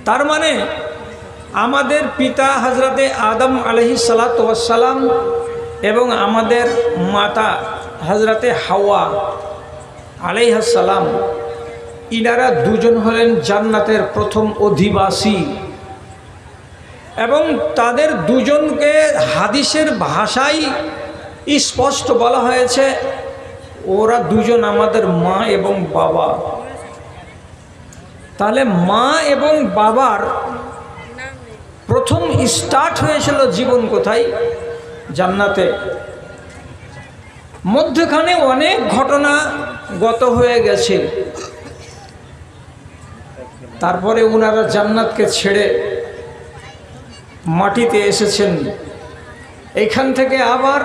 তার মানে আমাদের পিতা হযরতে আদম আলাইহিস সালাতু ওয়াস সালাম এবং আমাদের মাতা হযরতে হাওয়া আলাইহিস সালাম, ইনারা দুজন হলেন জান্নাতের প্রথম অধিবাসী। এবং তাদের দুজনকে হাদিসের ভাষায় স্পষ্ট বলা হয়েছে, ওরা দুজন আমাদের মা এবং বাবা। তাহলে মা এবং বাবার প্রথম স্টার্ট হয়েছিল জীবন কোথায়? জান্নাতে। মধ্যখানে অনেক ঘটনা গত হয়ে গেছে, তারপরে ওনারা জান্নাতকে ছেড়ে মাটিতে এসেছেন। এইখান থেকে আবার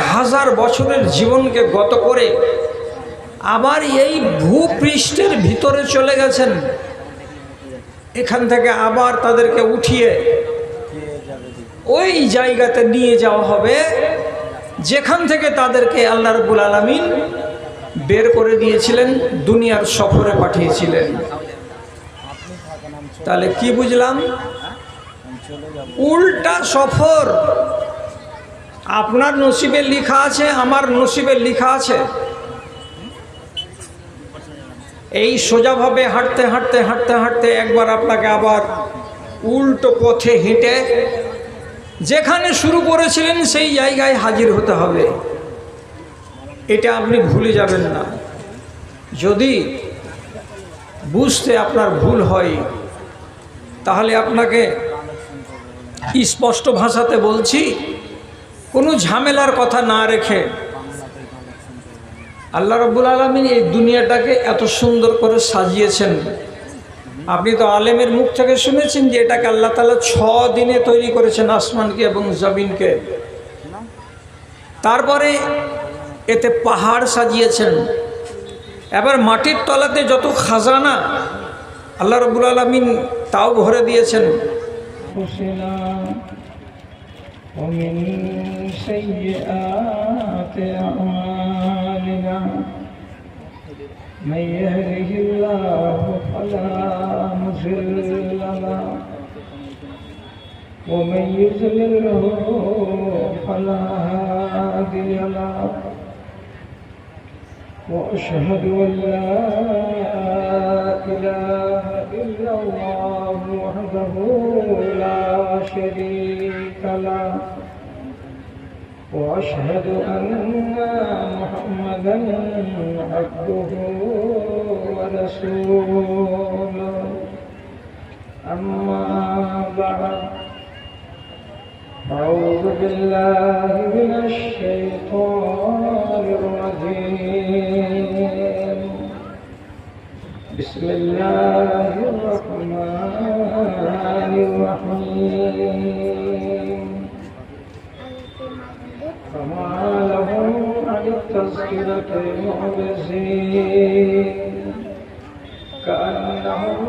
1000 বছরের জীবনকে গত করে আবার এই ভূপৃষ্ঠের ভিতরে চলে গেছেন। এখান থেকে আবার তাদেরকে উঠিয়ে ওই জায়গাতে নিয়ে যাওয়া হবে যেখান থেকে তাদেরকে আল্লাহ রাব্বুল আলামিন বের করে দিয়েছিলেন, দুনিয়ার সফরে পাঠিয়েছিলেন। তাহলে কি বুঝলাম? উল্টা সফর। আপনার নসিবে লেখা আছে, আমার নসিবে লেখা আছে। এই সোজাভাবে হাঁটতে হাঁটতে হাঁটতে হাঁটতে একবার আপনাকে আবার উল্টো পথে হেঁটে যেখানে শুরু করেছিলেন সেই জায়গায় হাজির হতে হবে। এটা আপনি ভুলে যাবেন না। যদি বুঝতে আপনার ভুল হয় তাহলে আপনাকে স্পষ্ট ভাষাতে বলছি, কোনো ঝামেলার কথা না রেখে আল্লাহ রাব্বুল আলামিন এই দুনিয়াটাকে এত সুন্দর করে সাজিয়েছেন। আপনি তো আলেমের মুখ থেকে শুনেছেন যে এটাকে আল্লাহ তাআলা 6 দিনে তৈরি করেছেন, আসমানকে এবং জমিনকে। তারপরে এতে পাহাড় সাজিয়েছেন। এবার মাটির তলাতে যত খাজানা আল্লাহ রাব্বুল আলামিন তাও ভরে দিয়েছেন। ومن سيئات أعمالنا من يهده الله فلا مضل له ومن يضلله فلا هادي له وأشهد أن لا إله إلا الله وحده لا شريك له وأشهد أن محمدا عبده ورسوله أما بعد أعوذ بالله من الشيطان الرجيم بسم الله الرحمن الرحيم فما لهم عن التذكرة معرضين كأنهم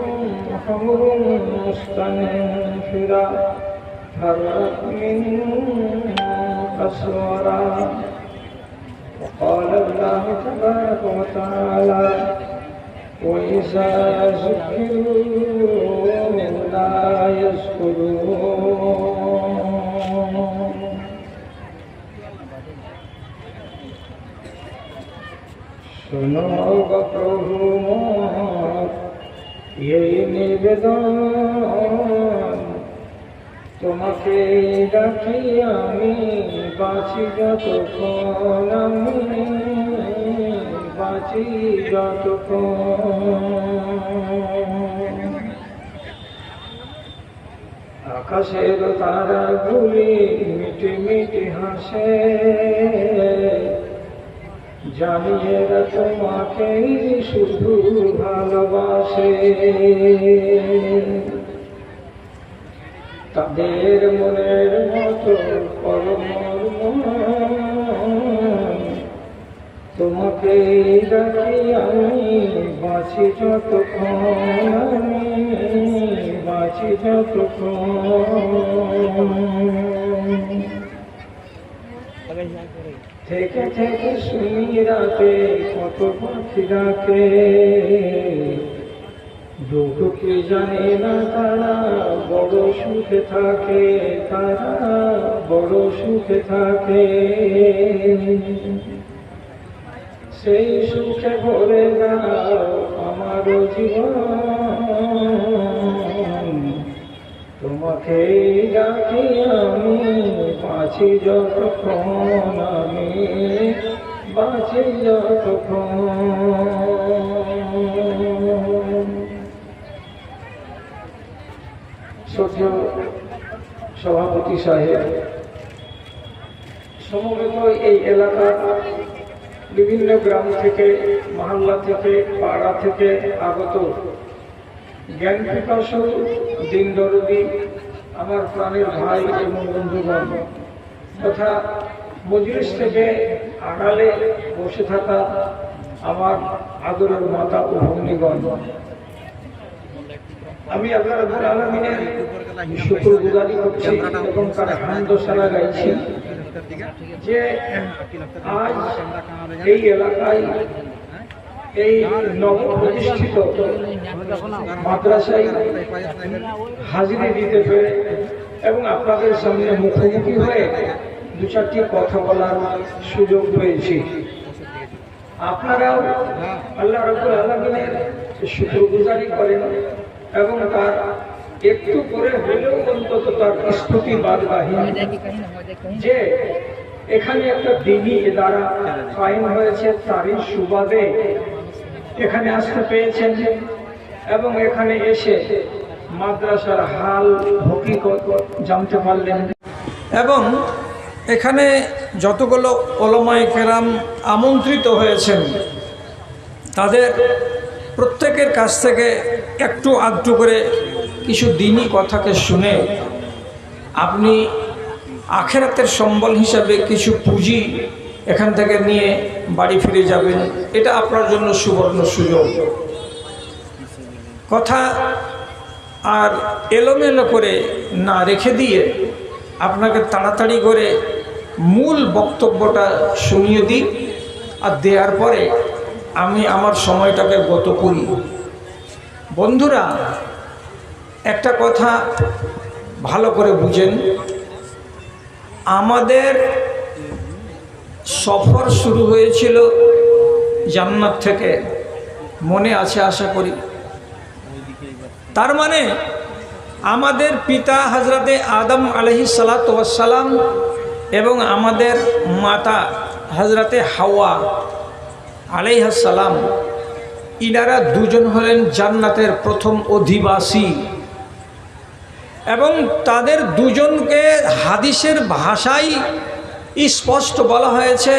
حمر مستنفرة فرت من قسورة وقال الله تبارك وتعالى وإذا ذكروا لا يذكرون শোনো গো প্রভু মোর এই নিবেদন, তোমাকে ডাকি আমি বাঁচি যতক্ষণ, আমি বাঁচি যতক্ষণ। আকাশের তারাগুলি মিটি মিটি হাসে, জানিয়ে তোমাকেই শুধু ভালোবাসে। তাদের মনের মতো পরম তোমাকেই ডাকি আমি বাঁচি যতক্ষণ, আমি বাঁচি যতক্ষণ। থেকে থেকে শুনি রাতে কত পাখি ডাকে, দুঃখকে জানে না তারা বড় সুখে থাকে, তারা বড় সুখে থাকে। সেই সুখে ভরে দাও আমার জীবন, তোমাকে ডাকি আমি বাঁচি যতক্ষণ, আমি বাঁচি যতক্ষণ। সত্য সভাপতি সাহেব, সমবেত এই এলাকার বিভিন্ন গ্রাম থেকে, মহল্লা থেকে, পাড়া থেকে আগত জ্ঞান পিপাসু, দিন দরদি আমার প্রাণের ভাই এবং বন্ধুগণ তথা মজলিস থেকে আড়ালে বসে থাকা আমার আদরের মাতা ও ভগ্নীগণ, আমি আল্লাহ রাব্বুল আলামিনের শুকরগুজারি করছি এবং তার হামদ সানা গাইছি যে আজ এই এলাকায় এই নবপ্রতিষ্ঠিত মাদ্রাসায় হাজিরি দিতে পেরে এবং আপনাদের সামনে মুখোমুখি হয়ে দু চারটি কথা বলার সুযোগ পেয়েছি। আপনারাও আল্লাহ রাব্বুল আলামিনের শুকরগুজারি করেন এবং তার একটু করে হলেও অন্তত তার স্তুতি বাদবাহী যে এখানে একটা দিনী ইদারা কায়েম হয়েছে, তারই সুবাদে এখানে আসতে পেয়েছেন এবং এখানে এসে মাদ্রাসার হাল হকিকত জানতে পারলেন। এবং এখানে যতগুলো উলামায়ে কেরাম আমন্ত্রিত হয়েছেন তাদের প্রত্যেকের কাছ থেকে একটু আধটু করে কিছু দিনই কথাকে শুনে আপনি আখিরাতের সম্বল হিসাবে কিছু পুঁজি এখান থেকে নিয়ে বাড়ি ফিরে যাবেন। এটা আপনার জন্য সুবর্ণ সুযোগ। কথা আর এলোমেলো করে না রেখে দিয়ে আপনাকে তাড়াতাড়ি করে মূল বক্তব্যটা শুনিয়ে দিই, আর দেওয়ার পরে আমি আমার সময়টাকে গত করি। বন্ধুরা, একটা কথা ভালো করে বুঝেন, আমাদের সফর শুরু হয়েছিল জান্নাত থেকে, মনে আছে আশা করি। তার মানে আমাদের পিতা হযরতে আদম আলাইহিস সালাতু ওয়াস সালাম এবং আমাদের মাতা হযরতে হাওয়া আলাইহিস সালাম, ইনারা দুজন হলেন জান্নাতের প্রথম অধিবাসী এবং তাদের দুজনকে হাদিসের ভাষায় স্পষ্ট বলা হয়েছে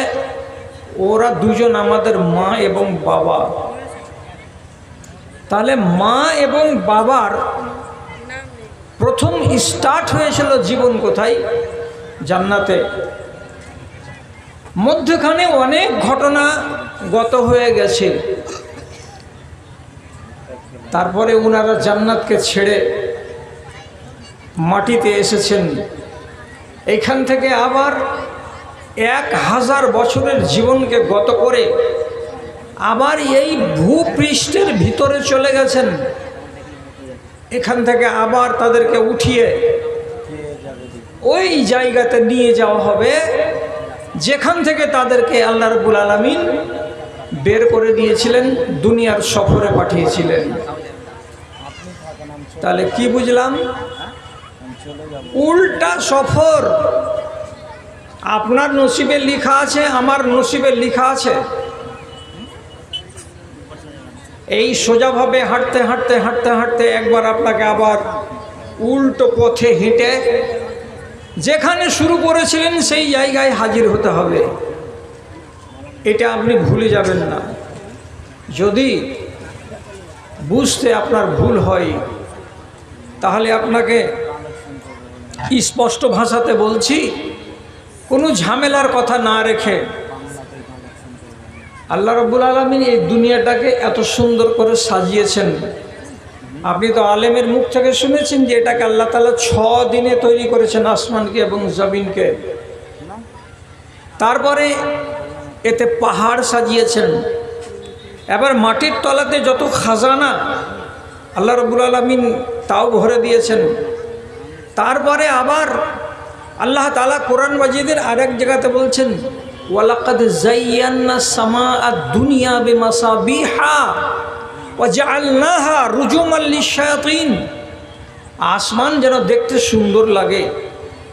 ওরা দুজন আমাদের মা এবং বাবা। তাহলে মা এবং বাবার প্রথম স্টার্ট হয়েছিল জীবন কোথায়? জান্নাতে। মধ্যখানে অনেক ঘটনা গত হয়ে গেছে, তারপরে ওনারা জান্নাতকে ছেড়ে মাটিতে এসেছেন। এখান থেকে আবার 1000 বছরের জীবনকে গত করে আবার এই ভূপৃষ্ঠের ভিতরে চলে গেছেন। এখান থেকে আবার তাদেরকে উঠিয়ে ওই জায়গাতে নিয়ে যাওয়া হবে যেখান থেকে তাদেরকে আল্লাহ রাব্বুল আলামিন বের করে দিয়েছিলেন, দুনিয়ার সফরে পাঠিয়েছিলেন। তাহলে কি বুঝলাম? উল্টা সফর। আপনার নসিবে লেখা আছে, আমার নসিবে লেখা আছে। এই সোজাভাবে হাঁটতে হাঁটতে হাঁটতে হাঁটতে একবার আপনাকে আবার উল্টো পথে হেঁটে যেখানে শুরু করেছিলেন সেই জায়গায় হাজির হতে হবে। এটা আপনি ভুলে যাবেন না। যদি বুঝতে আপনার ভুল হয় তাহলে আপনাকে স্পষ্ট ভাষাতে বলছি, কোনো ঝামেলার কথা না রেখে আল্লাহ রাব্বুল আলামিন এই দুনিয়াটাকে এত সুন্দর করে সাজিয়েছেন। আপনি তো আলেমের মুখ থেকে শুনেছেন যে এটাকে আল্লাহ তাআলা 6 দিনে তৈরি করেছেন, আসমানকে এবং জমিনকে। তারপরে এতে পাহাড় সাজিয়েছেন। এবার মাটির তলাতে যত খাজানা আল্লাহ রাব্বুল আলামিন তাও ভরে দিয়েছেন। তারপরে আবার আল্লাহ তাআলা কোরআন মাজিদের আরেক জায়গাতে বলছেন, ওয়ালাকাদ যায়্যানা সামাআদ দুনিয়া বিমাসাবিহা ওয়া জাআলনাহা রুজুমান লিশ-শায়াতিন। আসমান যেন দেখতে সুন্দর লাগে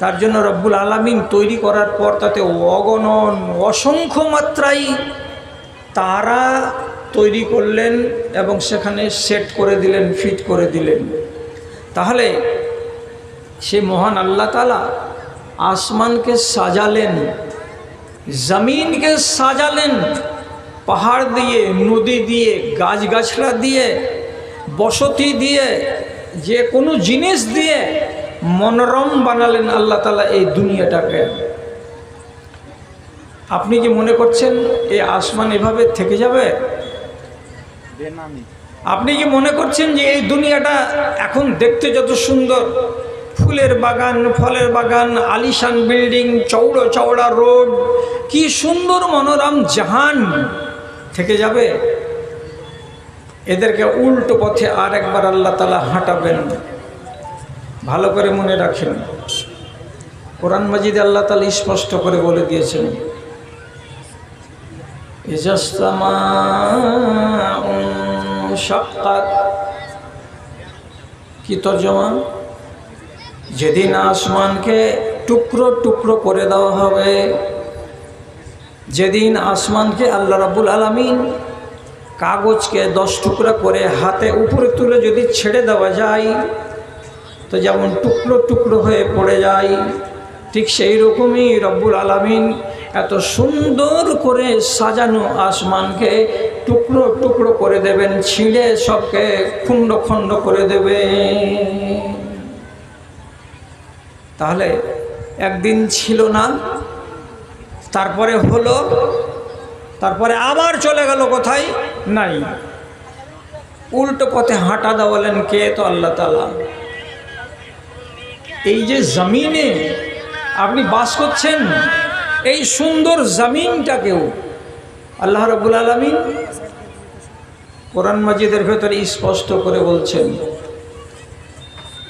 তার জন্য রব্বুল আলামিন তৈরি করার পর তাতে অগণন অসংখ্য মাত্রায় তারা তৈরি করলেন এবং সেখানে সেট করে দিলেন, ফিট করে দিলেন। তাহলে সে মহান আল্লাহ তাআলা আসমানকে সাজালেন, জমিনকে সাজালেন, পাহাড় দিয়ে, নদী দিয়ে, গাছগাছলা দিয়ে, বসতি দিয়ে, যে কোনো জিনিস দিয়ে মনোরম বানালেন আল্লাহ তাআলা এই দুনিয়াটাকে। আপনি কি মনে করছেন এই আসমান এভাবে থেকে যাবে? আপনি কি মনে করছেন যে এই দুনিয়াটা এখন দেখতে যত সুন্দর, ফুলের বাগান, ফলের বাগান, আলিশান বিল্ডিং, চৌড়ো চৌড়া রোড, কি সুন্দর মনোরম জাহান থেকে যাবে? এদেরকে উল্টো পথে আর একবার আল্লাহ তাআলা হাঁটাবেন। ভালো করে মনে রাখেন, কোরআন মাজিদে আল্লাহ তাআলা স্পষ্ট করে বলে দিয়েছেন, কি তর্জমা? যেদিন আসমানকে টুকরো টুকরো করে দেওয়া হবে, যেদিন আসমানকে আল্লাহ রাব্বুল আলামিন কাগজকে 10 টুকরা করে হাতে উপরে তুলে যদি ছেড়ে দেওয়া যায় তো যেমন টুকরো টুকরো হয়ে পড়ে যায়, ঠিক সেই রকমই রব্বুল আলামিন এত সুন্দর করে সাজানো আসমানকে টুকরো টুকরো করে দেবেন, ছিঁড়ে সবকে খণ্ড খণ্ড করে দেবে। তাহলে একদিন ছিল না, তারপরে হলো, তারপরে আবার চলে গেল কোথায়? নাই। উল্টো পথে হাঁটা দেওয়ালেন কে? তো আল্লাহ তাআলা। এই যে জমিনে আপনি বাস করছেন, এই সুন্দর জমিনটাকেও আল্লাহ রাব্বুল আলামিন কোরআন মাজিদের ভেতরে স্পষ্ট করে বলছেন,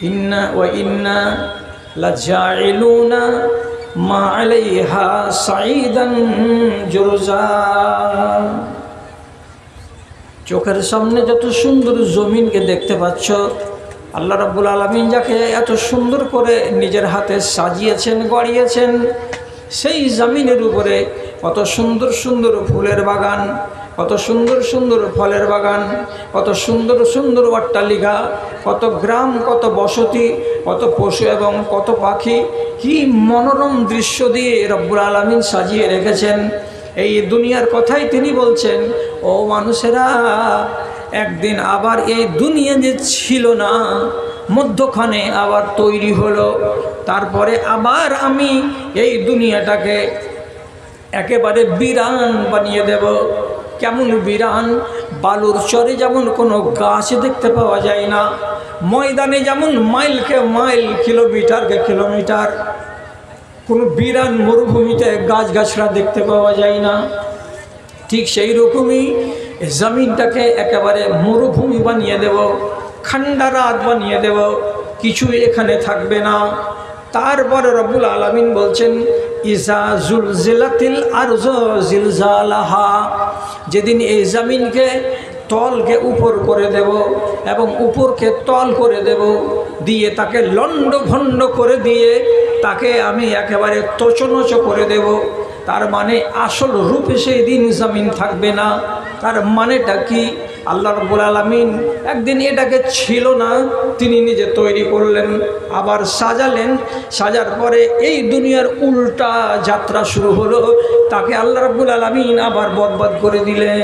ইন্না ওয়া ইন্না লাজাইলুনা মা আলাইহা সাইদান জুরজা। চোখের সামনে যত সুন্দর জমিনকে দেখতে পাচ্ছ, আল্লাহ রাব্বুল আলামিন যাকে এত সুন্দর করে নিজের হাতে সাজিয়েছেন, গড়িয়েছেন, সেই জমিনের উপরে কত সুন্দর সুন্দর ফুলের বাগান, কত সুন্দর সুন্দর ফলের বাগান, কত সুন্দর সুন্দর অট্টালিকা, কত গ্রাম, কত বসতি, কত পশু এবং কত পাখি, কি মনোরম দৃশ্য দিয়ে রব্বুল আলামিন সাজিয়ে রেখেছেন। এই দুনিয়ার কথাই তিনি বলছেন, ও মানুষেরা, একদিন আবার এই দুনিয়া যে ছিল না, মধ্যখানে আবার তৈরি হলো, তারপরে আবার আমি এই দুনিয়াটাকে একেবারে বিরান বানিয়ে দেব। কেমন বিরান? বালুর চরে যেমন কোনো গাছ দেখতে পাওয়া যায় না, ময়দানে যেমন মাইলকে মাইল, কিলোমিটারকে কিলোমিটার, কোনো বিরান মরুভূমিতে গাছগাছরা দেখতে পাওয়া যায় না, ঠিক সেই রকমই জমিনটাকে একেবারে মরুভূমি বানিয়ে দেব, খান্ডারাত বানিয়ে দেব, কিছু এখানে থাকবে না। তারপরে রব্বুল আলামিন বলছেন, ইজা জুলজিলাতিল আরজু জিলজালাহা, যেদিন এই জমিনকে তলকে উপর করে দেব এবং উপরকে তল করে দেব, দিয়ে তাকে লন্ড ভন্ড করে দিয়ে তাকে আমি একেবারে তছনছ করে দেব। তার মানে আসল রূপে সেই দিন জমিন থাকবে না। তার মানেটা কি? আল্লাহ রাব্বুল আলামিন একদিন এটাকে ছিল না, তিনি নিজে তৈরি করলেন, আবার সাজালেন, সাজার পরে এই দুনিয়ার উল্টা যাত্রা শুরু হলো, তাকে আল্লাহ রাব্বুল আলামিন আবার বরবাদ করে দিলেন।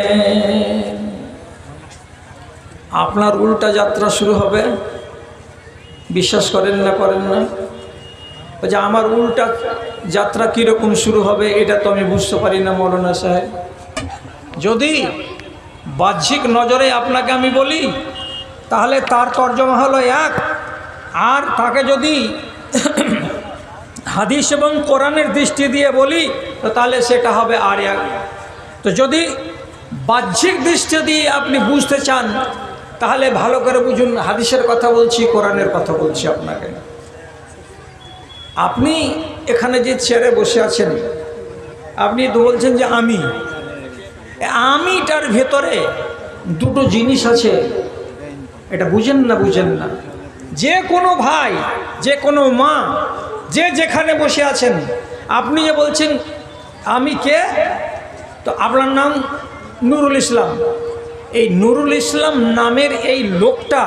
আপনার উল্টা যাত্রা শুরু হবে, বিশ্বাস করেন না করেন না? যে আমার উল্টা যাত্রা কীরকম শুরু হবে এটা তো আমি বুঝতে পারি না মৌলানা সাহেব। যদি বাহ্যিক নজরে আপনাকে আমি বলি তাহলে তার তর্জমা হলো এক, আর তাকে যদি হাদিস এবং কোরআনের দৃষ্টি দিয়ে বলি তো তাহলে সেটা হবে আর এক। তো যদি বাহ্যিক দৃষ্টি দিয়ে আপনি বুঝতে চান তাহলে ভালো করে বুঝুন, হাদিসের কথা বলছি, কোরআনের কথা বলছি আপনাকে। আপনি এখানে যে চেয়ারে বসে আছেন, আপনি তো বলছেন যে আমিটার ভেতরে দুটো জিনিস আছে, এটা বুঝেন না। যে কোনো ভাই, যে কোনো মা, যে যেখানে বসে আছেন, আপনি যে বলছেন আমি কে, তো আপনার নাম নুরুল ইসলাম। এই নুরুল ইসলাম নামের এই লোকটা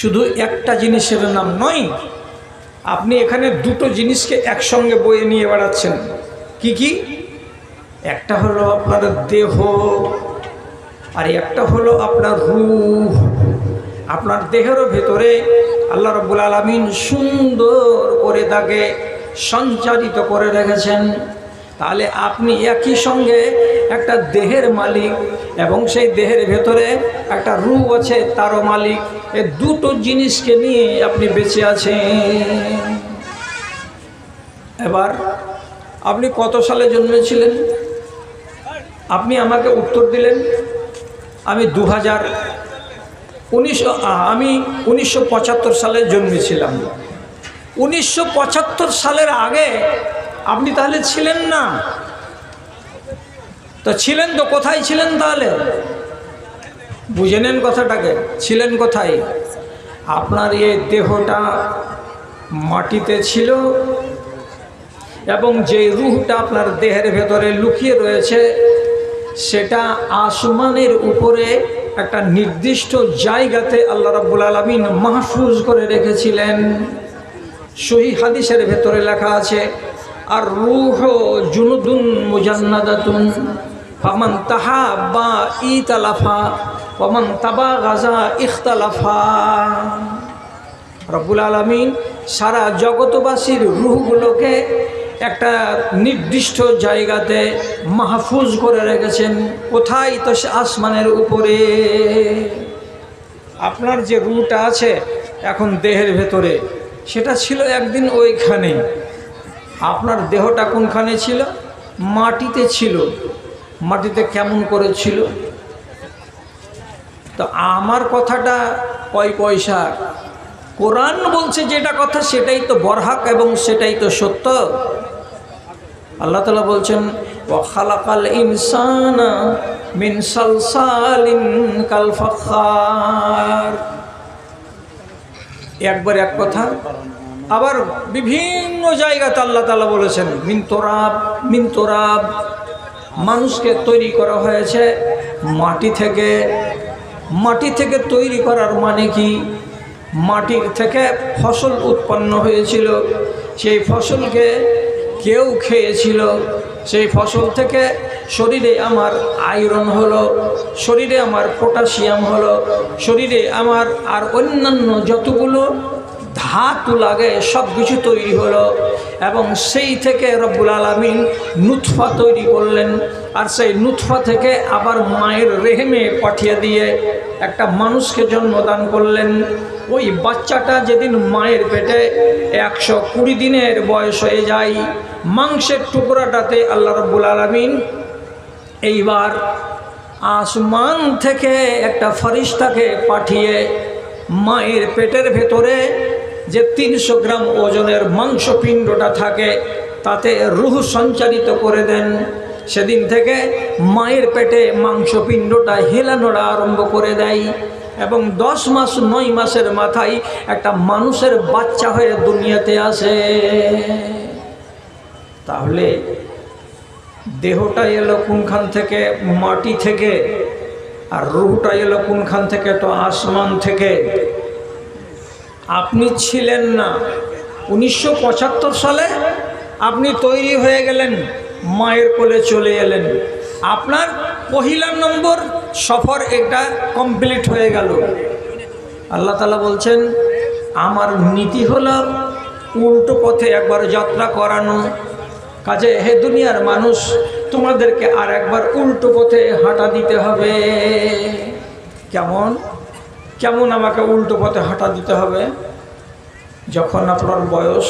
শুধু একটা জিনিসের নাম নয়, আপনি এখানে দুটো জিনিসকে একসঙ্গে বয়ে নিয়ে বেড়াচ্ছেন। কি? একটা হলো আপনার দেহ, আর একটা হলো আপনার রূহ। আপনার দেহেরও ভেতরে আল্লাহ রাব্বুল আলামিন সুন্দর করে তাকে সঞ্চারিত করে রেখেছেন। তাহলে আপনি একই সঙ্গে একটা দেহের মালিক এবং সেই দেহের ভেতরে একটা রূহ আছে, তারও মালিক। এই দুটো জিনিসকে নিয়ে আপনি বেঁচে আছেন। এবার আপনি কত সালে জন্মেছিলেন? আপনি আমাকে উত্তর দিলেন আমি 1975 সালে জন্মেছিলাম। 1975 সালের আগে আপনি তাহলে ছিলেন না। তো ছিলেন তো কোথায় ছিলেন? তাহলে বুঝে নেন কথাটাকে, ছিলেন কোথায়? আপনার এই দেহটা মাটিতে ছিল এবং যে রূহটা আপনার দেহের ভেতরে লুকিয়ে রয়েছে সেটা আসমানের উপরে একটা নির্দিষ্ট জায়গাতে আল্লাহ রাব্বুল আলামিন মাহফুজ করে রেখেছিলেন। সহিহ হাদিসের ভেতরে লেখা আছে, আর রূহ জুনুদুন মুজান্নাদাতুন ফামান তাহাব্বা ইতালাফা ওয়ামান তাবাগাজা ইখতালাফা। রব্বুল আলামিন সারা জগৎবাসীর রূহগুলোকে একটা নির্দিষ্ট জায়গাতে মাহফুজ করে রেখেছেন। কোথায়? তো আসমানের উপরে। আপনার যে রূহটা আছে এখন দেহের ভেতরে, সেটা ছিল একদিন ওইখানে। আপনার দেহটা কোনখানে ছিল? মাটিতে ছিল। মাটিতে কেমন করে ছিল? তো আমার কথাটা কয় পয়সা? কোরআন বলছে যেটা কথা সেটাই তো বরহাক এবং সেটাই তো সত্য। আল্লাহ তাআলা বলছেন, ওয়া খালাকাল ইনসানা মিন সালসালিন কাল ফাখার। একবার এক কথা। আবার বিভিন্ন জায়গাতে আল্লাহ তাআলা বলেছেন মিন তোরাব। মানুষকে তৈরি করা হয়েছে মাটি থেকে। মাটি থেকে তৈরি করার মানে কি? মাটির থেকে ফসল উৎপন্ন হয়েছিল, সেই ফসলকে কেউ খেয়েছিল, সেই ফসল থেকে শরীরে আমার আয়রন হলো, শরীরে আমার পটাশিয়াম হলো, শরীরে আমার আর অন্যান্য যতগুলো ধাতু লাগে সব কিছু তৈরি হলো। এবং সেই থেকে রব্বুল আলামিন নুতফা তৈরি করলেন, আর সেই নুতফা থেকে আবার মায়ের রেহেমে পাঠিয়ে দিয়ে একটা মানুষকে জন্মদান করলেন। ওই বাচ্চাটা যেদিন মায়ের পেটে 120 দিনের বয়স হয়ে যায়, মাংসের টুকরাটাতে আল্লাহ রাব্বুল আলামিন এইবার আসমান থেকে একটা ফেরেশতাকে পাঠিয়ে মায়ের পেটের ভেতরে যে 300 গ্রাম ওজনের মাংসপিণ্ডটা থাকে তাতে রূহ সঞ্চারিত করে দেন। সেদিন থেকে মায়ের পেটে মাংসপিণ্ডটা হেলানোড়া আরম্ভ করে দেয় এবং 10 মাস 9 মাসের মাথায় একটা মানুষের বাচ্চা হয়ে দুনিয়াতে আসে। তাহলে দেহটা এলো কোনখান থেকে? মাটি থেকে। আর রূহটা এলো কোনখান থেকে? তো আসমান থেকে। আপনি ছিলেন না। 1975 সালে আপনি তৈরি হয়ে গেলেন, মায়ের কোলে চলে এলেন। আপনার পহিলা নম্বর সফর এটা কমপ্লিট হয়ে গেল। আল্লাহ তাআলা বলছেন, আমার নীতি হলো উল্টো পথে একবার যাত্রা করানো। কাজে হে দুনিয়ার মানুষ, তোমাদেরকে আর একবার উল্টো পথে হাঁটা দিতে হবে। কেমন আমাকে উল্টো পথে হাঁটা দিতে হবে? যখন আপনার বয়স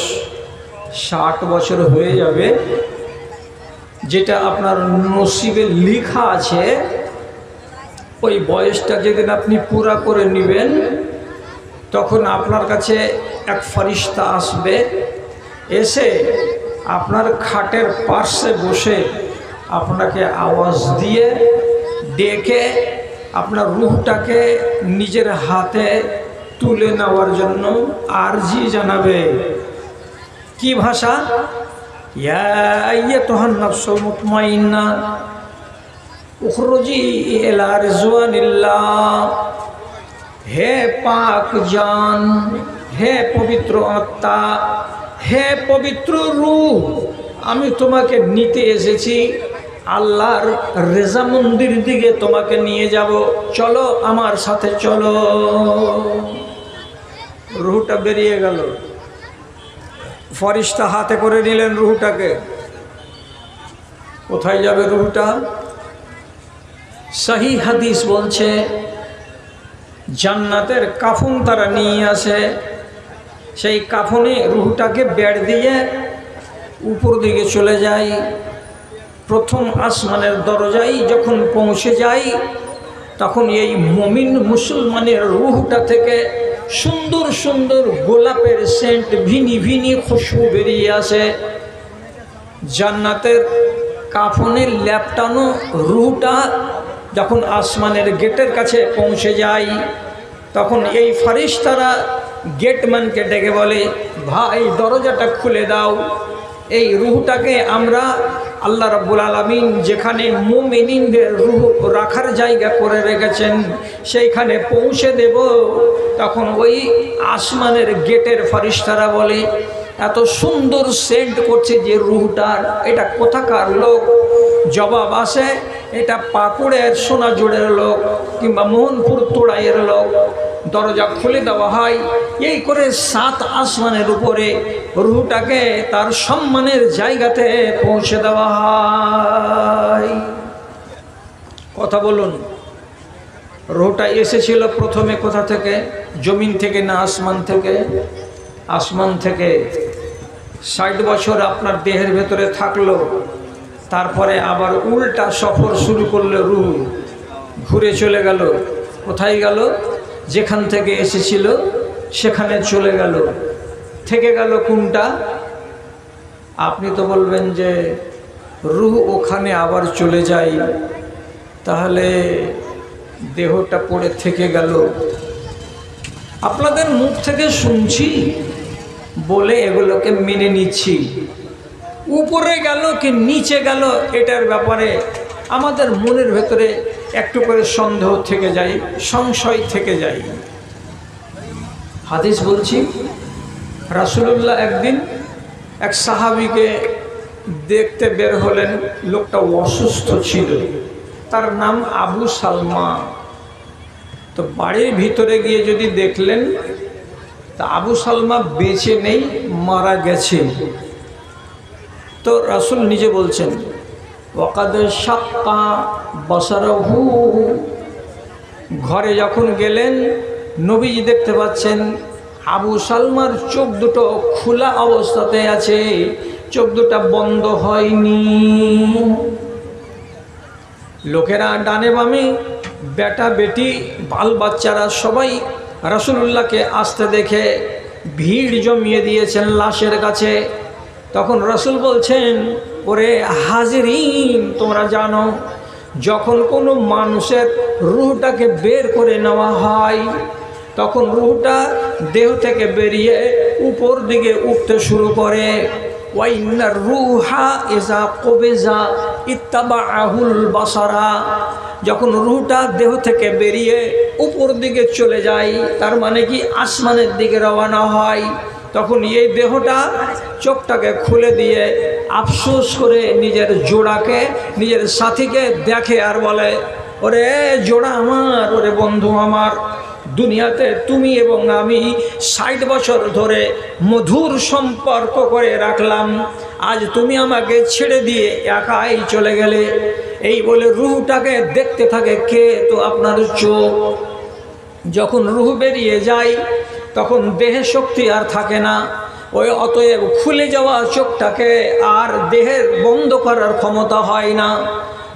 60 বছর হয়ে যাবে, যেটা আপনার নসিবে লেখা আছে ওই বয়সটা যেদিন আপনি পুরা করে নেবেন তখন আপনার কাছে এক ফরিস্তা আসবে, এসে আপনার খাটের পার্শ্বে বসে আপনাকে আওয়াজ দিয়ে ডেকে আপনার রূহটাকে নিজের হাতে তুলে নেওয়ার জন্য আরজি জানাবে। কি ভাষা? ইয়া আইয়াতুহান নাফসুল মুতমাইন্না উখরুজি ইলা রিজওয়ানিল্লাহ। হে পাক জান, হে পবিত্র আত্মা, হে পবিত্র রূহ, আমি তোমাকে নিতে এসেছি আল্লাহর রেজামন্দির দিকে, তোমাকে নিয়ে যাব, চলো আমার সাথে চলো। রূহটা বেরিয়ে গেল, ফরিস্তা হাতে করে নিলেন রূহটাকে। কোথায় যাবে রূহটা? সহি হাদিস বলছে জান্নাতের কাফন তারা নিয়ে আসে, সেই কাফনে রূহটাকে বেড় দিয়ে উপর দিকে চলে যায়। প্রথম আসমানের দরজায় যখন পৌঁছে যায় তখন এই মুমিন মুসলমানের রূহটা থেকে সুন্দর সুন্দর গোলাপের সেন্ট, ভিনি ভিনি খুশবু বেরিয়ে আসে। জান্নাতের কাফনে ল্যাপটানো রূহটা যখন আসমানের গেটের কাছে পৌঁছে যায় তখন এই ফেরেশতারা গেটম্যানকে ডেকে বলে, ভাই দরজাটা খুলে দাও, এই রূহটাকে আমরা আল্লাহ রাব্বুল আলামিন যেখানে মুমিনদের রূহ রাখার জায়গা করে রেখেছেন সেইখানে পৌঁছে দেব। তখন ওই আসমানের গেটের ফেরেশতারা বলে, এত সুন্দর সেন্ট করছে যে রূহটার, এটা কোথাকার লোক? জবাব আসে, এটা পাকুড়ের সোনাজোড়ের লোক কিংবা মোহনপুর তোড়াইয়ের লোক। দরজা খুলে দেওয়া হয়, এই করে 7 আসমানের উপরে রূহটাকে তার সম্মানের জায়গাতে পৌঁছে দেওয়া হয়। কথা বলুন, রূহটা এসেছিল প্রথমে কোথা থেকে? জমিন থেকে না আসমান থেকে? আসমান থেকে। 60 বছর আপনার দেহের ভেতরে থাকলো, তারপরে আবার উল্টা সফর শুরু করলো, রূহ ঘুরে চলে গেল। কোথায় গেল? যেখান থেকে এসেছিল সেখানে চলে গেল। থেকে গেল কোনটা? আপনি তো বলবেন যে রূহ ওখানে আবার চলে যায়, তাহলে দেহটা পড়ে থেকে গেল। আপনাদের মুখ থেকে শুনছি বলে এগুলোকে মেনে নিচ্ছি। উপরে গেল কি নিচে গেল এটার ব্যাপারে আমাদের মনের ভেতরে একটু করে সন্দেহ থেকে যায়, সংশয় থেকে যায়। হাদিস বলছি, রাসূলুল্লাহ একদিন এক সাহাবীকে দেখতে বের হলেন। লোকটা অসুস্থ ছিল, তার নাম আবু সালমা। তো বাড়ির ভিতরে গিয়ে যদি দেখলেন তা আবু সালমা বেঁচে নেই, মারা গেছে। তো রাসূল নিজে বলছেন, ওয়াকাদ শাক্কা বাসারাহু। ঘরে যখন গেলেন নবীজি দেখতে পাচ্ছেন আবু সালমার চোখ দুটো খোলা অবস্থাতে আছে, চোখ দুটো বন্ধ হয়নি। লোকেরা ডানে বামে, বেটা বেটি বাল বাচ্চারা সবাই রাসূলুল্লাহকে আসতে দেখে ভিড় জমিয়ে দিয়েছেন লাশের কাছে। তখন রাসূল বলছেন, ওরে হাজিরিন, তোমরা জানো যখন কোনো মানুষের রূহটাকে বের করে নেওয়া হয় তখন রূহটা দেহ থেকে বেরিয়ে উপর দিকে উঠতে শুরু করে। ওয়াইন্নার রূহা ইজা কবিজা ইত্তাবাআহুল বাসারা। যখন রূহটা দেহ থেকে বেরিয়ে উপর দিকে চলে যায়, তার মানে কি আসমানের দিকে রওনা হয়, তখন এই দেহটা চোখটাকে খুলে দিয়ে আফসোস করে নিজের জোড়াকে, নিজের সাথীকে দেখে আর বলে, ওরে জোড়া আমার, ওরে বন্ধু আমার, দুনিয়াতে তুমি এবং আমি 60 বছর ধরে মধুর সম্পর্ক করে রাখলাম, আজ তুমি আমাকে ছেড়ে দিয়ে একাই চলে গেলে। এই বলে রূহটাকে দেখতে থাকে কে? তো আপনার চোখ। যখন রূহ বেরিয়ে যায় তখন দেহে শক্তি আর থাকে না, ওই অতএব খুলে যাওয়া চোখটাকে আর দেহের বন্ধ করার ক্ষমতা হয় না।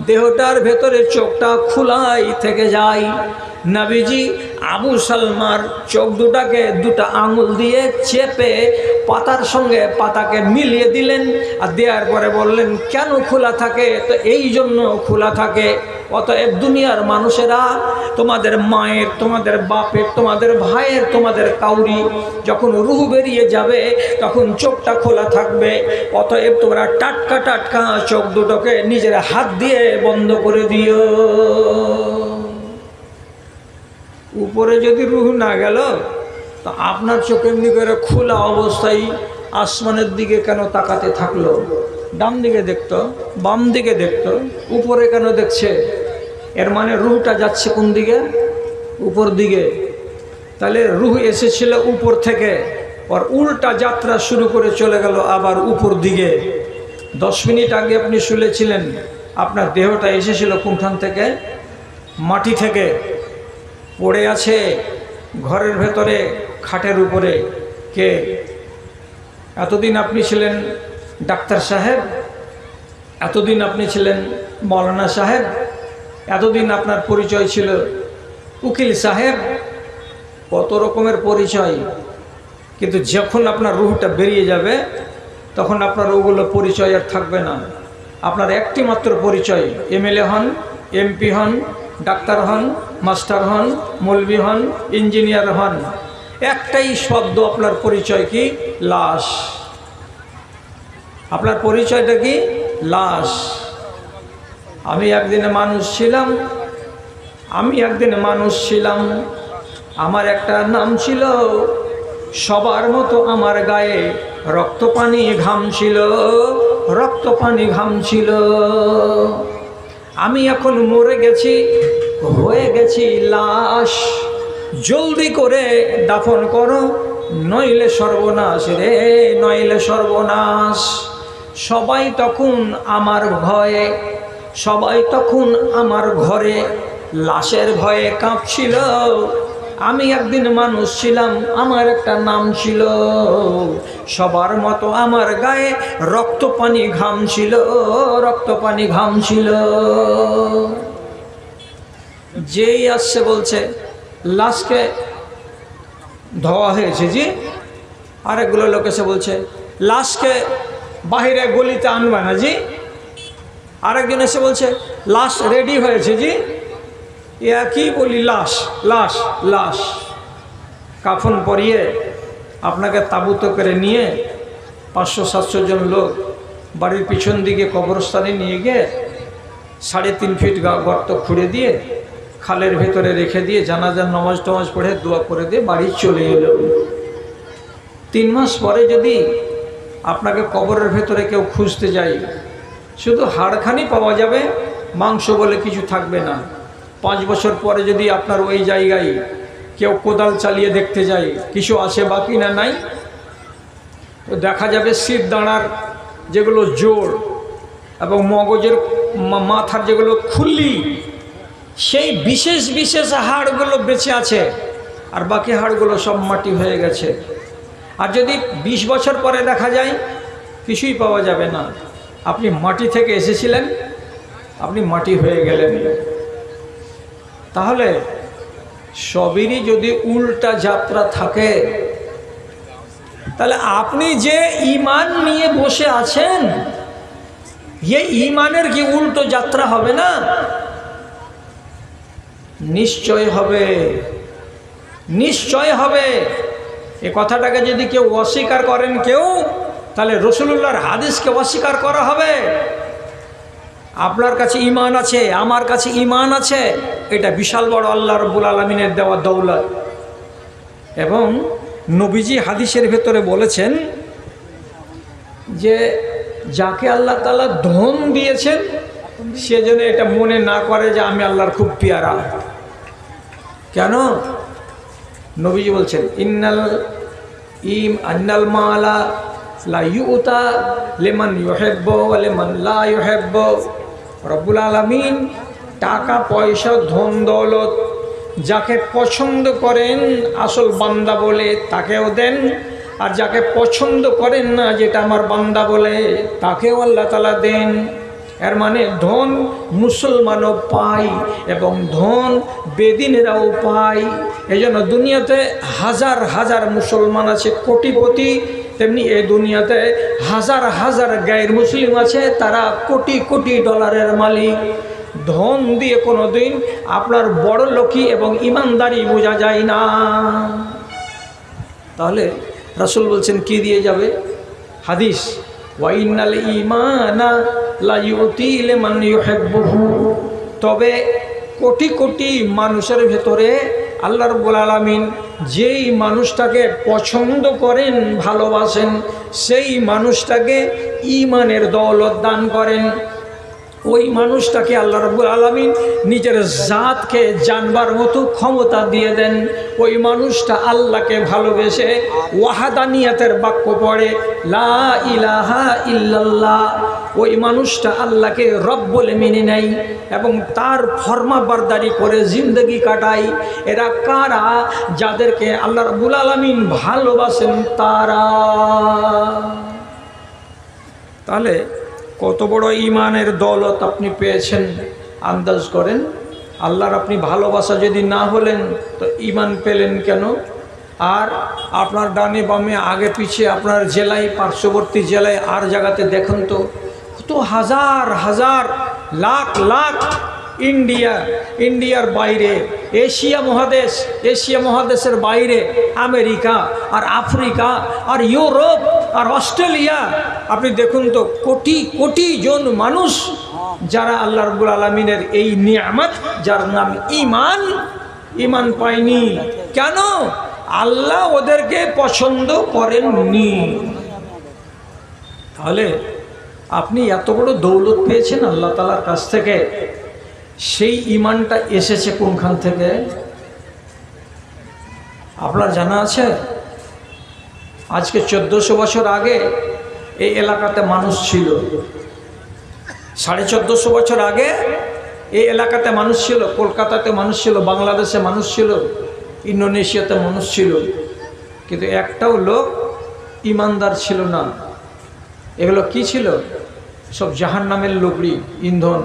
দেহটার ভেতরে চোখটা খোলাই থেকে যায়। নবীজি আবু সালমার চোখ দুটাকে দুটা আঙুল দিয়ে চেপে পাতার সঙ্গে পাতাকে মিলিয়ে দিলেন, আর দেওয়ার পরে বললেন কেন খোলা থাকে? তো এই জন্য খোলা থাকে, অতএব দুনিয়ার মানুষেরা, তোমাদের মায়ের, তোমাদের বাপের, তোমাদের ভাইয়ের, তোমাদের কাউরি যখন রুহ বেরিয়ে যাবে তখন চোখটা খোলা থাকবে। অতএব তোমরা টাটকা টাটকা চোখ দুটোকে নিজের হাত দিয়ে বন্ধ করে দিও। উপরে যদি রুহ না গেল তো আপনার চোখ এমনি করে খোলা অবস্থায় আসমানের দিকে কেন তাকাতে থাকলো? ডান দিকে দেখতো, বাম দিকে দেখতো, উপরে কেন দেখছে? এর মানে রুহটা যাচ্ছে কোন দিকে? উপর দিকে। তাহলে রুহ এসেছিল উপর থেকে, আর উল্টা যাত্রা শুরু করে চলে গেল আবার উপর দিকে। 10 মিনিট আগে আপনি শুলেছিলেন, আপনার দেহটা এসেছিল কোনখান থেকে? মাটি থেকে। পড়ে আছে ঘরের ভেতরে খাটের উপরে। কে? এতদিন আপনি ছিলেন ডাক্তার সাহেব, এতদিন আপনি ছিলেন মৌলানা সাহেব, এতদিন আপনার পরিচয় ছিল উকিল সাহেব, কত রকমের পরিচয়। কিন্তু যখন আপনার রুহটা বেরিয়ে যাবে তখন আপনার ওগুলো পরিচয় আর থাকবে না। আপনার একটি মাত্র পরিচয়, এমএলএ হন, এমপি হন, ডাক্তার হন, মাস্টার হন, মৌলবি হন, ইঞ্জিনিয়ার হন, একটাই শব্দ আপনার পরিচয় কি? লাশ। আপনার পরিচয়টা কি? লাশ। আমি একদিনে মানুষ ছিলাম, আমার একটা নাম ছিল, সবার মতো আমার গায়ে রক্ত পানি ঘাম ছিল, রক্ত পানি ঘাম ছিল। আমি এখন মরে গেছি, হয়ে গেছি লাশ, জলদি করে দাফন করো, নইলে সর্বনাশ রে, নইলে সর্বনাশ। সবাই তখন আমার ভয়ে, সবাই তখন আমার ঘরে লাশের ভয়ে কাঁপছিল। আমি একদিন মানুষ ছিলাম, আমার একটা নাম ছিল, সবার মতো আমার গায়ে রক্ত পানি ঘাম ছিল, রক্ত পানি ঘাম ছিল। যেই আসছে বলছে লাশকে ধোয়া হয়েছে জি, আরেকগুলো লোক এসে বলছে লাশকে বাহিরে গলিতে আনবে না জি, আরেকজন এসে বলছে লাশ রেডি হয়েছে জি। একই বলি লাশ লাশ লাশ। কাফন পরিয়ে আপনাকে তাঁবুতে করে নিয়ে 500-700 জন লোক বাড়ির পিছন দিকে কবরস্থানে নিয়ে গিয়ে 3.5 ফিট গর্ত খুঁড়ে দিয়ে খালের ভেতরে রেখে দিয়ে জানাজার নামাজ টামাজ পড়ে দোয়া করে দিয়ে বাড়ি চলে এলো। 3 মাস পরে যদি আপনাকে কবরের ভেতরে কেউ খুঁজতে যায়, শুধু হাড়খানি পাওয়া যাবে, মাংস বলে কিছু থাকবে না। 5 বছর পরে যদি আপনার ওই জায়গায় কেউ কোদাল চালিয়ে দেখতে যায় কিছু আছে বাকি না নাই, তো দেখা যাবে শীত দাঁড়ার যেগুলো জোড় এবং মগজের মাথার যেগুলো খুল্লি, সেই বিশেষ বিশেষ হাড়গুলো বেঁচে আছে, আর বাকি হাড়গুলো সব মাটি হয়ে গেছে। আর যদি 20 বছর পরে দেখা যায় কিছুই পাওয়া যাবে না, আপনি মাটি থেকে এসেছিলেন, আপনি মাটি হয়ে গেলেন। তাহলে সবেরই যদি উল্টা যাত্রা থাকে, তাহলে আপনি যে ঈমান নিয়ে বসে আছেন, এই ঈমানের কি উল্টো যাত্রা হবে না? নিশ্চয় হবে, নিশ্চয় হবে। এ কথাটাকে যদি কেউ অস্বীকার করেন কেউ, তাহলে রাসূলুল্লাহর হাদিসকে অস্বীকার করা হবে। আপনার কাছে ঈমান আছে, আমার কাছে ঈমান আছে, এটা বিশাল বড় আল্লাহ রাব্বুল আলামিনের দেওয়া দৌলত। এবং নবীজি হাদিসের ভেতরে বলেছেন যে যাকে আল্লাহ তাআলা ধন দিয়েছেন সে যেন এটা মনে না করে যে আমি আল্লাহর খুব পেয়ারা। কেন? নবীজি বলছেন আন্নাল মালা লা ইউতা লিমান ইউহিব্বু ওয়া লিমান লা ইউহিব্বু। রব্বুল আলামিন টাকা পয়সা ধন দৌলত যাকে পছন্দ করেন আসল বান্দা বলে তাকেও দেন, আর যাকে পছন্দ করেন না, যেটা আমার বান্দা বলে, তাকেও আল্লাহ তাআলা দেন। এর মানে ধন মুসলমানও পায় এবং ধন বেদিনেরাও পায়। এই জন্য দুনিয়াতে হাজার হাজার মুসলমান আছে কোটিপতি, তেমনি এই দুনিয়াতে হাজার হাজার গায়ের মুসলিম আছে, তারা কোটি কোটি ডলারের মালিক। ধন দিয়ে কোনো দিন আপনার বড় লোকী এবং ইমানদারি বোঝা যায় না। তাহলে রাসূল বলছেন কি দিয়ে যাবে? হাদিস, ওয়াইনাল ঈমানা লা ইউতি লিমান ইউহিব্বুহু। তবে কোটি কোটি মানুষের ভেতরে আল্লাহ রাব্বুল আলামিন যেই মানুষটাকে পছন্দ করেন, ভালোবাসেন, সেই মানুষটাকে ঈমানের দৌলত দান করেন। ওই মানুষটাকে আল্লাহ রাব্বুল আলামিন নিজের জাতকে জানবার মতো ক্ষমতা দিয়ে দেন। ওই মানুষটা আল্লাহকে ভালোবেসে ওয়াহাদানিয়াতের বাক্য পড়ে, লা ইলাহা ইল্লাল্লাহ। ওই মানুষটা আল্লাহকে রব বলে মেনে নেয় এবং তার ফরমাবরদারি করে জিন্দগি কাটায়। এরা কারা? যাদেরকে আল্লাহ রাব্বুল আলামিন ভালোবাসেন তারা। তাহলে কত বড় ইমানের দৌলত আপনি পেয়েছেন আন্দাজ করেন। আল্লাহর আপনি ভালোবাসা যদি না হলেন তো ইমান পেলেন কেন? আর আপনার ডানে বামে আগে পিছিয়ে আপনার জেলায়, পার্শ্ববর্তী জেলায় আর জায়গাতে দেখুন তো কত হাজার হাজার লাখ লাখ ইন্ডিয়ার বাইরে, এশিয়া মহাদেশের বাইরে আমেরিকা আর আফ্রিকা আর ইউরোপ আর অস্ট্রেলিয়া, আপনি দেখুন তো কোটি কোটি জন মানুষ যারা আল্লাহ রাব্বুল আলামিনের এই নিয়ামত, যার নাম ঈমান পায়নি। কেন? আল্লাহ ওদেরকে পছন্দ করেননি। তাহলে আপনি এত বড় দৌলত পেয়েছেন আল্লাহ তাআলার কাছ থেকে, সেই ঈমানটা এসেছে কোনখান থেকে? আপনার জানা আছে? আজকে 1400 বছর আগে এই এলাকাতে মানুষ ছিল, 1450 বছর আগে এই এলাকাতে মানুষ ছিল, কলকাতাতে মানুষ ছিল, বাংলাদেশে মানুষ ছিল, ইন্দোনেশিয়াতে মানুষ ছিল, কিন্তু একটাও লোক ইমানদার ছিল না। এগুলো কি ছিল? সব জাহান্নামের লুগড়ি, ইন্ধন।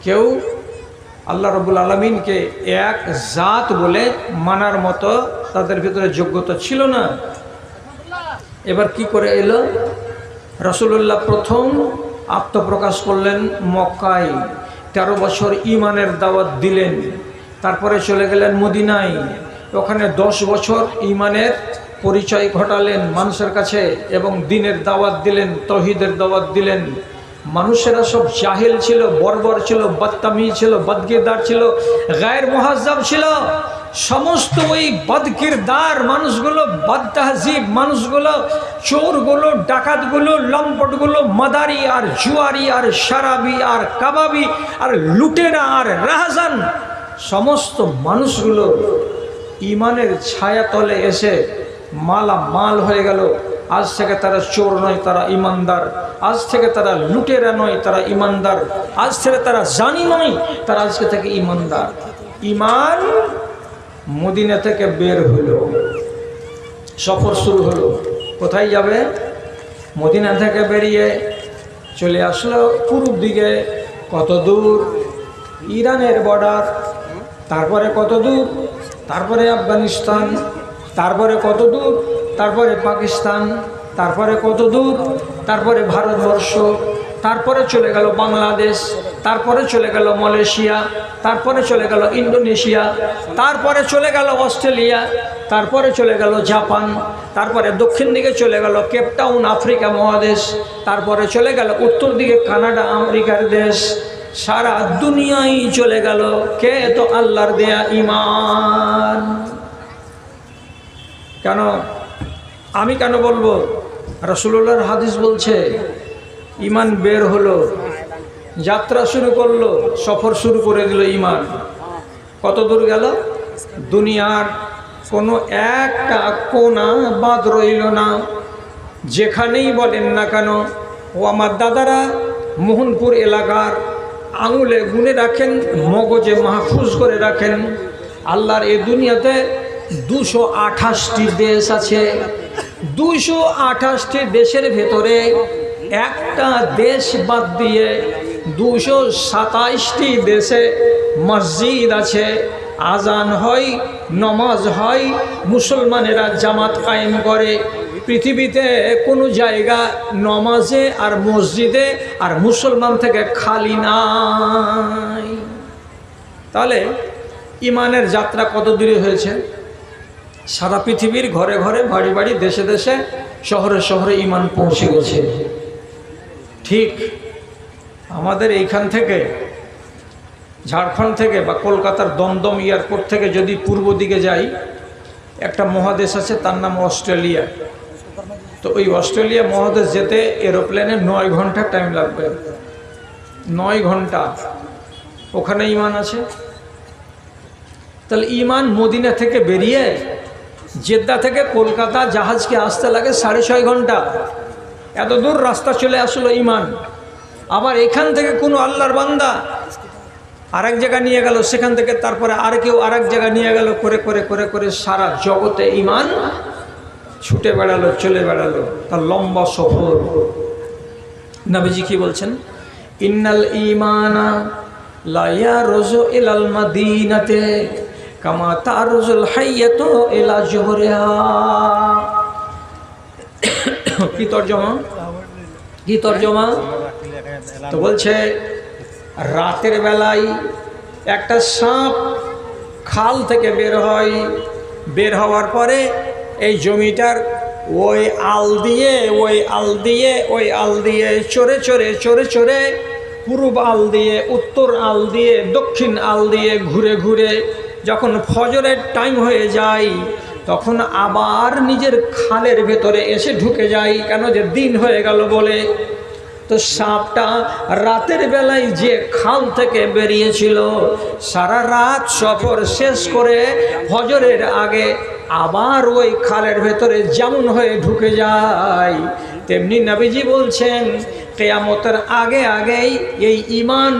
কেউ আল্লাহ রাব্বুল আলামিনকে এক জাত বলে মানার মতো তাদের ভিতরে যোগ্যতা ছিল না। এবার কি করে এলো? রাসূলুল্লাহ প্রথম আত্মপ্রকাশ করলেন মক্কায়, 13 বছর ঈমানের দাওয়াত দিলেন। তারপরে চলে গেলেন মদিনায়, ওখানে 10 বছর ঈমানের পরিচয় ঘটালেন মানুষের কাছে এবং দ্বীনের দাওয়াত দিলেন, তাওহীদের দাওয়াত দিলেন। মানুষেরা সব জাহেল ছিল, বর্বর ছিল, বদতামিজ ছিল, বদকিরদার ছিল, গায়ের মুহাজ্জাব ছিল। সমস্ত ওই বদকিরদার মানুষগুলো, বদতাহজিব মানুষগুলো, চোরগুলো, ডাকাতগুলো, লম্পটগুলো, মাদারি আর জুয়ারি আর শারাবি আর কাবাবি আর লুটেরা আর রাহাজান, সমস্ত মানুষগুলো ঈমানের ছায়াতলে এসে মালামাল হয়ে গেল। আজ থেকে তারা চোর নয়, তারা ইমানদার। আজ থেকে তারা লুটেরা নয়, তারা ইমানদার। আজ থেকে তারা জানি নয়, তারা আজকে থেকে ইমানদার। ঈমান মদিনা থেকে বের হলো, সফর শুরু হলো। কোথায় যাবে? মদিনা থেকে বেরিয়ে চলে আসলো পূর্ব দিকে। কত দূর? ইরানের বর্ডার। তারপরে কত দূর? তারপরে আফগানিস্তান। তারপরে কত দূর? তারপরে পাকিস্তান। তারপরে কত দূর? তারপরে ভারতবর্ষ। তারপরে চলে গেল বাংলাদেশ। তারপরে চলে গেল মালয়েশিয়া। তারপরে চলে গেল ইন্দোনেশিয়া। তারপরে চলে গেল অস্ট্রেলিয়া। তারপরে চলে গেল জাপান। তারপরে দক্ষিণ দিকে চলে গেল কেপটাউন, আফ্রিকা মহাদেশ। তারপরে চলে গেল উত্তর দিকে কানাডা, আমেরিকার দেশ। সারা দুনিয়ায় চলে গেল। কে? তো আল্লাহর দেয়া ঈমান। কেন? আমি কেন বলবো? রাসূলুল্লাহর হাদিস বলছে ঈমান বের হলো, যাত্রা শুরু করলো, সফর শুরু করে দিল ঈমান। কত দূর গেল? দুনিয়ার কোনো একটা কোনা বাদ রইল না। যেখানেই বলেন না কেন, ও আমার দাদারা মোহনপুর এলাকার আঙুলে গুনে রাখেন, মগজে মাহফুজ করে রাখেন। আল্লাহর এই দুনিয়াতে 228টি দেশ আছে। 228টি দেশের ভেতরে একটা দেশ বাদ দিয়ে 227টি দেশে মসজিদ আছে, আজান হয়, নমাজ হয়, মুসলমানেরা জামাত কায়েম করে। পৃথিবীতে কোনো জায়গা নমাজে আর মসজিদে আর মুসলমান থেকে খালি নাই। তাহলে ইমানের যাত্রা কত দূরে হয়েছে? সারা পৃথিবীর ঘরে ঘরে, বাড়ি বাড়ি, দেশে দেশে, শহরে শহরে ইমান পৌঁছে গেছে। ঠিক আমাদের এইখান থেকে, ঝাড়খণ্ড থেকে বা কলকাতার দমদম এয়ারপোর্ট থেকে যদি পূর্ব দিকে যাই, একটা মহাদেশ আছে, তার নাম অস্ট্রেলিয়া। তো ওই অস্ট্রেলিয়া মহাদেশ যেতে এরোপ্লেনে 9 ঘন্টা টাইম লাগবে। 9 ঘন্টা ওখানে ইমান আছে। তাহলে ইমান মদিনা থেকে বেরিয়ে জেদ্দা থেকে কলকাতা জাহাজকে আসতে লাগে 6.5 ঘন্টা। এত দূর রাস্তা চলে আসলো ইমান। আবার এখান থেকে কোনো আল্লাহর বান্দা আরেক জায়গা নিয়ে গেল, সেখান থেকে তারপরে আর কেউ আরেক জায়গা নিয়ে গেল, করে করে করে করে সারা জগতে ইমান ছুটে বেড়ালো, চলে বেড়ালো। তার লম্বা সফর। নবীজি কি বলছেন? ইন্নাল ঈমানা লা ইয়ারজু ইলাল মাদিনাতে কামা তারজুল হাইয়াতু ইলা জুহরিহা। কি তরজমা? কি তরজমা? তো বলছে রাতের বেলায় একটা সাপ খাল থেকে বের হয়, বের হওয়ার পরে এই জমিটার ওই আল দিয়ে ওই আল দিয়ে ওই আল দিয়ে চড়ে চড়ে চড়ে চড়ে পূর্ব আল দিয়ে, উত্তর আল দিয়ে, দক্ষিণ আল দিয়ে ঘুরে ঘুরে যখন ফজরের টাইম হয়ে যায়, তখন আবার নিজের খালের ভেতরে এসে ঢুকে যায়। কেন? যে দিন হয়ে গেল বলে। তো সাপটা রাতের বেলায় যে খাল থেকে বেরিয়েছিল, সারা রাত সফর শেষ করে ফজরের আগে আবার ওই খালের ভেতরে যেমন হয়ে ঢুকে যায়, তেমনি নবীজি বলছেন কিয়ামতের আগে আগেই এই ঈমান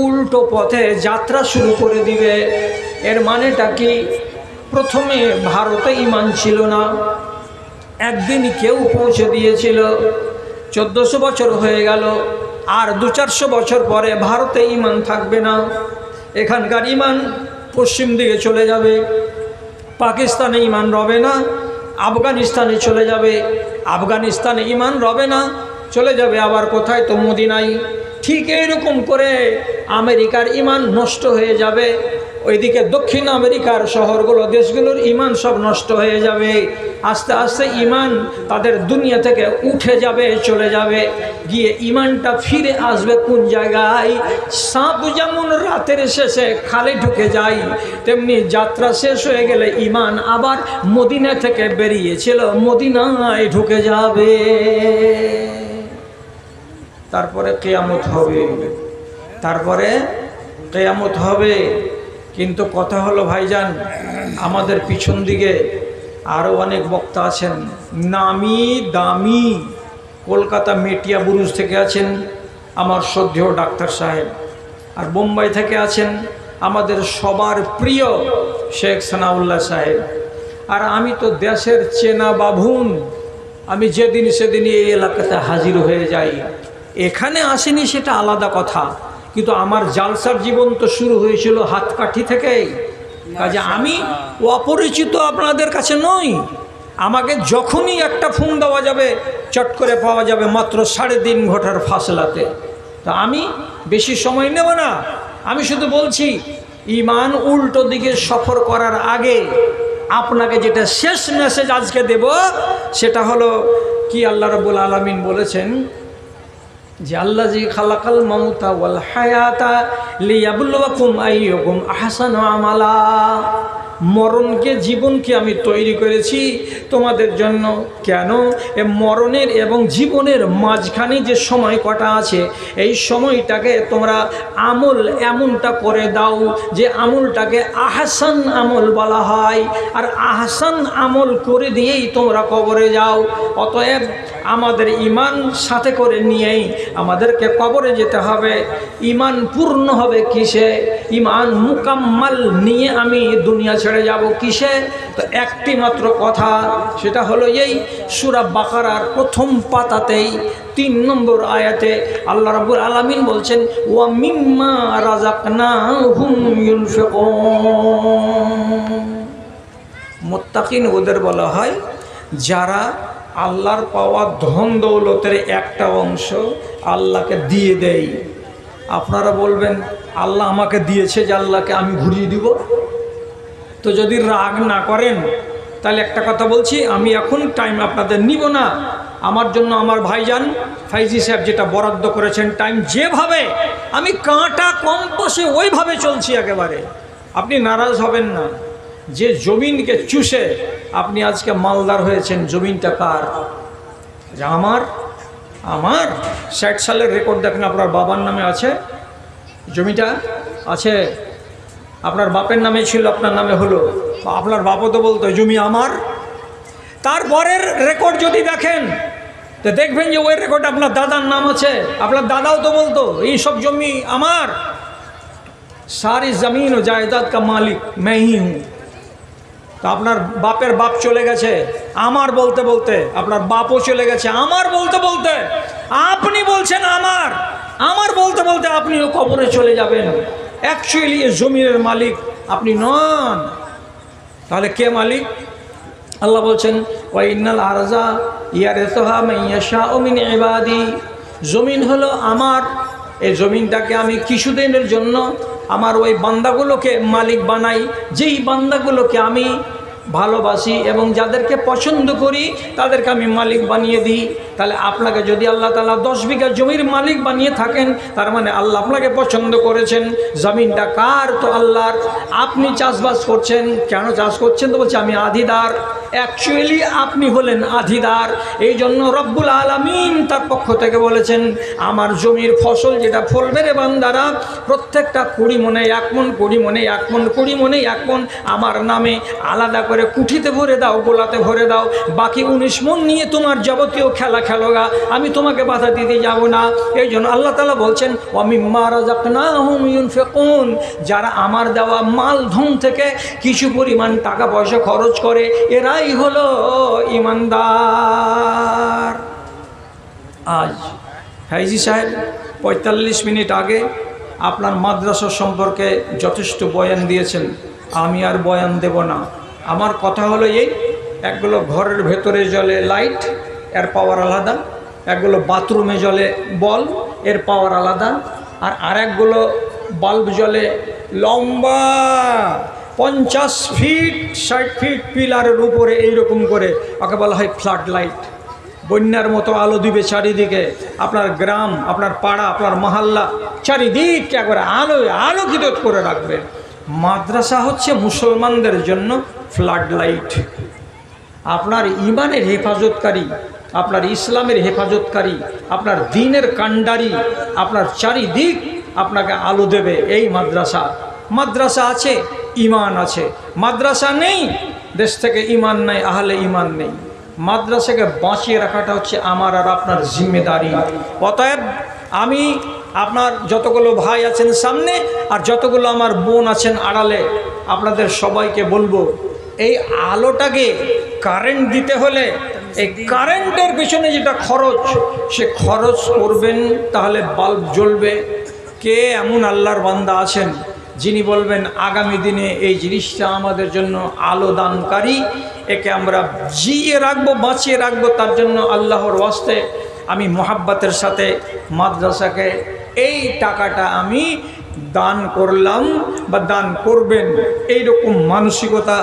উল্টো পথে যাত্রা শুরু করে দিবে। এর মানেটা কি? প্রথমে ভারতে ঈমান ছিল না, একদিন কেউ পৌঁছে দিয়েছিল, 1400 বছর হয়ে গেল, আর 200-400 বছর পরে ভারতে ঈমান থাকবে না। এখানকার ঈমান পশ্চিম দিকে চলে যাবে, পাকিস্তানে ঈমান রবে না, আফগানিস্তানে চলে যাবে, আফগানিস্তানে ঈমান রবে না, চলে যাবে আবার কোথায়? তো মদিনায়। ঠিক এইরকম করে আমেরিকার ঈমান নষ্ট হয়ে যাবে, ওইদিকে দক্ষিণ আমেরিকার শহরগুলো, দেশগুলোর ঈমান সব নষ্ট হয়ে যাবে। আস্তে আস্তে ঈমান তাদের দুনিয়া থেকে উঠে যাবে, চলে যাবে, গিয়ে ঈমানটা ফিরে আসবে কোন জায়গায়? সাপ যেমন রাতের শেষে খালে ঢুকে যায়, তেমনি যাত্রা শেষ হয়ে গেলে ঈমান আবার মদিনা থেকে বেরিয়েছিল, মদিনায় ঢুকে যাবে। তারপরে কিয়ামত হবে, তারপরে কিয়ামত হবে। কিন্তু কথা হলো ভাইজান, আমাদের পিছন দিকে আরও অনেক বক্তা আছেন, নামি দামি। কলকাতা মেটিয়া বুরুজ থেকে আছেন আমার শ্রদ্ধেয় ডাক্তার সাহেব, আর বোম্বাই থেকে আছেন আমাদের সবার প্রিয় শেখ সানাউল্লাহ সাহেব। আর আমি তো দেশের চেনা বাভুন, আমি যেদিন সেদিন এই এলাকাতে হাজির হয়ে যাই। এখানে আসেনি সেটা আলাদা কথা, কিন্তু আমার জালসার জীবন তো শুরু হয়েছিল হাতকাঠি থেকেই। কাজে আমি অপরিচিত আপনাদের কাছে নই। আমাকে যখনই একটা ফোন দেওয়া যাবে, চট করে পাওয়া যাবে মাত্র 3.5 ঘন্টার ফাসলাতে। তা আমি বেশি সময় নেব না, আমি শুধু বলছি ঈমান উল্টো দিকে সফর করার আগে আপনাকে যেটা শেষ মেসেজ আজকে দেব, সেটা হলো কি আল্লাহ রাব্বুল আলামিন বলেছেন যে আল্লাযী খালাকাল মাউতা ওয়াল হায়াতা লিয়াবলুয়াকুম আইয়ুকুম আহসানু আমালা। মরণকে, জীবনকে আমি তৈরি করেছি তোমাদের জন্য। কেন? এ মরণের এবং জীবনের মাঝখানে যে সময় কটা আছে, এই সময়টাকে তোমরা আমল এমনটা করে দাও যে আমলটাকে আহসান আমল বলা হয়, আর আহসান আমল করে দিয়েই তোমরা কবরে যাও। অতএব আমাদের ইমান সাথে করে নিয়েই আমাদেরকে কবরে যেতে হবে। ইমান পূর্ণ হবে কিসে? ইমান মুকাম্মাল নিয়ে আমি দুনিয়া ছেড়ে যাব কিসে? তো একটি মাত্র কথা, সেটা হলো এই সূরা বাকারার প্রথম পাতাতেই 3 নম্বর আয়াতে আল্লাহ রাব্বুল আলামিন বলছেন, ওয়া মিম্মা রাযাকনাহুম ইউনফিকুন। মুত্তাকিন ওদের বলা হয় যারা আল্লাহর পাওয়া ধন দৌলতের একটা অংশ আল্লাহকে দিয়ে দেয়। আপনারা বলবেন আল্লাহ আমাকে দিয়েছে যে আল্লাহকে আমি ঘুরিয়ে দিব। তো যদি রাগ না করেন তাহলে একটা কথা বলছি, আমি এখন টাইম আপনাদের নিব না। আমার জন্য আমার ভাইজান ফাইজি সাহেব যেটা বরাদ্দ করেছেন টাইম, যেভাবে আমি কাঁটা কম্পাসে ওইভাবে চলছি একেবারে। আপনি নারাজ হবেন না। যে জমিনকে চুষে আপনি আজকে মালদার হয়েছেন, জমিনটা কার? আমার। 60 সালের রেকর্ড দেখেন, আপনার বাবার নামে আছে জমিটা? আছে। আপনার বাপের নামে ছিল, আপনার নামে হলো। আপনার বাপও তো বলতো জমি আমার। তারপরের রেকর্ড যদি দেখেন তো দেখবেন যে ওই রেকর্ড আপনার দাদার নাম আছে। আপনার দাদাও তো বলতো এই সব জমি আমার। সারি জমিন ও জায়দাদ কা মালিক मैं ही हूँ। তো আপনার বাপের বাপ চলে গেছে আমার বলতে বলতে, আপনার বাপও চলে গেছে আমার বলতে বলতে, আপনি বলছেন আমার বলতে বলতে আপনিও কবরে চলে যাবেন। অ্যাকচুয়ালি এই জমিনের মালিক আপনি নন। তাহলে কে মালিক? আল্লাহ বলছেন, ওয়া ইন্নাল আরজা ইয়ারিসুহা মান ইয়াশাউ মিন ইবাদি। জমিন হলো আমার। এই জমিনটাকে আমি কিছুদিনের জন্য আমার ওই বান্দাগুলোকে মালিক বানাই, যেই বান্দাগুলোকে আমি ভালোবাসি এবং যাদেরকে পছন্দ করি তাদেরকে আমি মালিক বানিয়ে দিই। তাহলে আপনাকে যদি আল্লাহ তাআলা 10 বিঘা জমির মালিক বানিয়ে থাকেন, তার মানে আল্লাহ আপনাকে পছন্দ করেছেন। জমিনটা কার? তো আল্লাহর। আপনি চাষবাস করছেন, কেন চাষ করছেন? তো বলছে আমি আধিদার। অ্যাকচুয়ালি আপনি হলেন আধিদার। এই জন্য রব্বুল আলামিন তার পক্ষ থেকে বলেছেন, আমার জমির ফসল যেটা ফলবে রে বান্দারা, প্রত্যেকটা 20 মনে 1 মণ, 20 মনে 1 মণ, 20 মনে 1 মণ আমার নামে আলাদা করে কুঠিতে ভরে দাও, গোলাতে ভরে দাও। বাকি 19 মণ নিয়ে তোমার যাবতীয় খেলা খেলোগা, আমি তোমাকে বাধা দিতে যাব না। এই জন্য আল্লাহ তাআলা বলছেন, ওয়া মিম্মা রাযাকনাহুম ইউনফিকুন। যারা আমার দেওয়া মাল ধন থেকে কিছু পরিমাণ টাকা পয়সা খরচ করে, এরাই হলো ইমানদার। আজ ফাইজি সাহেব 45 মিনিট আগে আপনার মাদ্রাসা সম্পর্কে যথেষ্ট বয়ান দিয়েছেন। আমি আর বয়ান দেব না। আমার কথা হলো এই, একগুলো ঘরের ভেতরে জ্বলে লাইট, এর পাওয়ার আলাদা। একগুলো বাথরুমে জ্বলে বল, এর পাওয়ার আলাদা। আর আরেকগুলো বাল্ব জ্বলে লম্বা 50 ফিট 60 ফিট পিলারের উপরে এইরকম করে, ওকে বলা হয় ফ্লাড লাইট। বন্যার মতো আলো দিবে চারিদিকে। আপনার গ্রাম, আপনার পাড়া, আপনার মহল্লা চারিদিক একবারে আলোকিত করে রাখবে। মাদ্রাসা হচ্ছে মুসলমানদের জন্য ফ্লাড লাইট। আপনার ইমানের হেফাজতকারী, আপনার ইসলামের হেফাজতকারী, আপনার দ্বীনের কাণ্ডারি, আপনার চারিদিক আপনাকে আলো দেবে এই মাদ্রাসা। মাদ্রাসা আছে, ইমান আছে। মাদ্রাসা নেই, দেশ থেকে ইমান নাই, আহলে ইমান নেই। মাদ্রাসাকে বাঁচিয়ে রাখাটা হচ্ছে আমার আর আপনার জিম্মেদারি। অতএব আমি আপনার যতগুলো ভাই আছেন সামনে আর যতগুলো আমার বোন আছেন আড়ালে, আপনাদের সবাইকে বলবো, এই আলোটাকে কারেন্ট দিতে হলে এই কারেন্টের পিছনে যেটা খরচ, সে খরচ করবেন, তাহলে বাল্ব জ্বলবে। কে এমন আল্লাহর বান্দা আছেন যিনি বলবেন আগামী দিনে এই জিনিসটা আমাদের জন্য আলো দানকারী, একে আমরা জিয়ে রাখবো, বাঁচিয়ে রাখবো। তার জন্য আল্লাহর ওয়াস্তে আমি মোহাব্বতের সাথে মাদ্রাসাকে এই টাকাটা আমি দান করলাম বা দান করবেন, এইরকম মানসিকতা